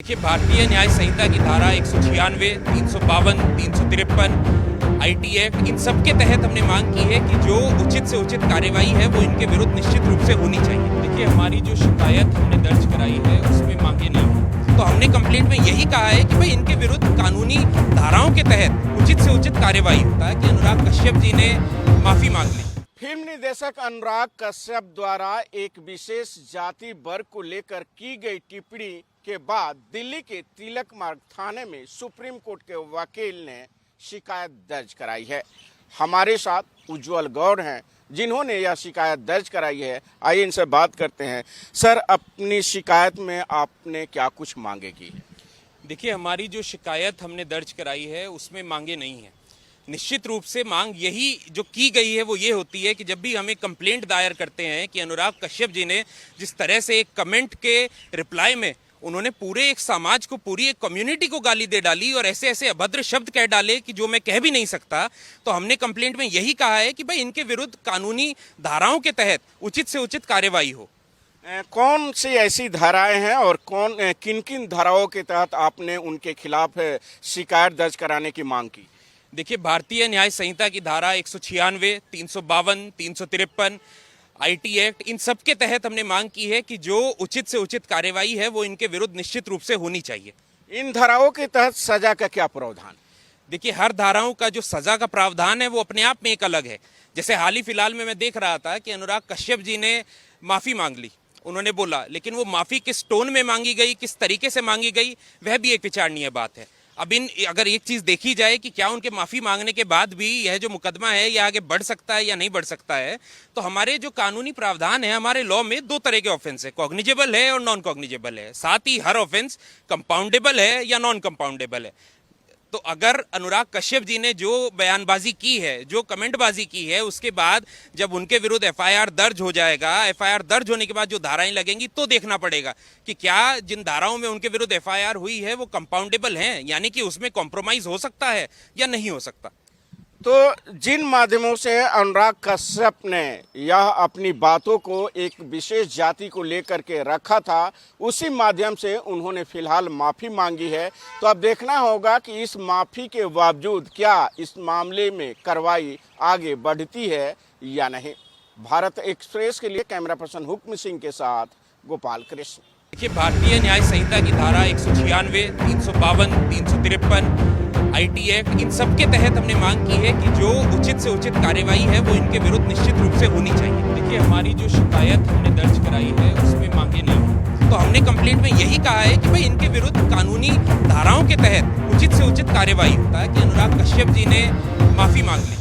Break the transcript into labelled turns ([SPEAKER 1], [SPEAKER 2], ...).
[SPEAKER 1] देखिए, भारतीय न्याय संहिता की धारा 196, 352, 353, आईटी एक्ट, इन सब के तहत हमने मांग की है कि जो उचित से उचित कार्यवाही है वो इनके विरुद्ध निश्चित रूप से होनी चाहिए। देखिए, हमारी जो शिकायत हमने दर्ज कराई है उसमें मांगे नहीं हैं। तो हमने कंप्लेंट में यही कहा है कि भाई इनके विरुद्ध कानूनी धाराओं के तहत उचित से उचित कार्यवाही होता है कि अनुराग कश्यप जी ने माफी मांग ली।
[SPEAKER 2] फिल्म निर्देशक अनुराग कश्यप द्वारा एक विशेष जाति वर्ग को लेकर की गई टिप्पणी के बाद दिल्ली के तिलक मार्ग थाने में सुप्रीम कोर्ट के वकील ने शिकायत दर्ज कराई है। हमारे साथ उज्जवल गौड़ हैं जिन्होंने यह शिकायत दर्ज कराई है। आइए इनसे बात करते हैं। सर, अपनी शिकायत में आपने क्या कुछ मांगे की है?
[SPEAKER 1] देखिए, हमारी जो शिकायत हमने दर्ज कराई है उसमें मांगे नहीं है। निश्चित रूप से मांग यही जो की गई है वो ये होती है कि जब भी हम एक कंप्लेंट दायर करते हैं कि अनुराग कश्यप जी ने जिस तरह से एक कमेंट के रिप्लाई में उन्होंने पूरे एक समाज को, पूरी एक कम्युनिटी को गाली दे डाली और ऐसे ऐसे अभद्र शब्द कह डाले कि जो मैं कह भी नहीं सकता, तो हमने कंप्लेंट में यही कहा है कि भाई इनके विरुद्ध कानूनी धाराओं के तहत उचित से उचित कार्यवाही हो।
[SPEAKER 2] कौन सी ऐसी धाराएं हैं और किन किन धाराओं के तहत आपने उनके खिलाफ शिकायत दर्ज कराने की मांग की?
[SPEAKER 1] देखिए, भारतीय न्याय संहिता की धारा 196, 352, 353, आईटी एक्ट, इन सब के तहत हमने मांग की है कि जो उचित से उचित कार्यवाही है वो इनके विरुद्ध निश्चित रूप से होनी चाहिए।
[SPEAKER 2] इन धाराओं के तहत सजा का क्या प्रावधान?
[SPEAKER 1] देखिए, हर धाराओं का जो सजा का प्रावधान है वो अपने आप में एक अलग है। जैसे हाल ही फिलहाल में मैं देख रहा था कि अनुराग कश्यप जी ने माफ़ी मांग ली, उन्होंने बोला, लेकिन वो माफ़ी किस टोन में मांगी गई, किस तरीके से मांगी गई, वह भी एक विचारणीय बात है। अब अगर एक चीज़ देखी जाए कि क्या उनके माफ़ी मांगने के बाद भी यह जो मुकदमा है यह आगे बढ़ सकता है या नहीं बढ़ सकता है, तो हमारे जो कानूनी प्रावधान है, हमारे लॉ में दो तरह के ऑफेंस है, कॉग्निजेबल है और नॉन कॉग्निजेबल है। साथ ही हर ऑफेंस कंपाउंडेबल है या नॉन कंपाउंडेबल है। तो अगर अनुराग कश्यप जी ने जो बयानबाजी की है, जो कमेंटबाजी की है, उसके बाद जब उनके विरुद्ध एफआईआर दर्ज हो जाएगा, एफआईआर दर्ज होने के बाद जो धाराएं लगेंगी तो देखना पड़ेगा कि क्या जिन धाराओं में उनके विरुद्ध एफआईआर हुई है वो कंपाउंडेबल हैं, यानी कि उसमें कॉम्प्रोमाइज हो सकता है या नहीं हो सकता।
[SPEAKER 2] तो जिन माध्यमों से अनुराग कश्यप ने यह अपनी बातों को एक विशेष जाति को लेकर के रखा था, उसी माध्यम से उन्होंने फिलहाल माफ़ी मांगी है। तो अब देखना होगा कि इस माफ़ी के बावजूद क्या इस मामले में कार्रवाई आगे बढ़ती है या नहीं। भारत एक्सप्रेस के लिए कैमरा पर्सन हुक्म सिंह के साथ गोपाल कृष्ण।
[SPEAKER 1] देखिए, भारतीय न्याय संहिता की धारा 196, 352, 353, आईटी एक्ट, इन सब के तहत हमने मांग की है कि जो उचित से उचित कार्यवाही है वो इनके विरुद्ध निश्चित रूप से होनी चाहिए। देखिए, हमारी जो शिकायत हमने दर्ज कराई है उसमें मांगे नहीं हैं। तो हमने कंप्लेंट में यही कहा है कि भाई इनके विरुद्ध कानूनी धाराओं के तहत उचित से उचित कार्यवाही होता है कि अनुराग कश्यप जी ने माफी मांग ली।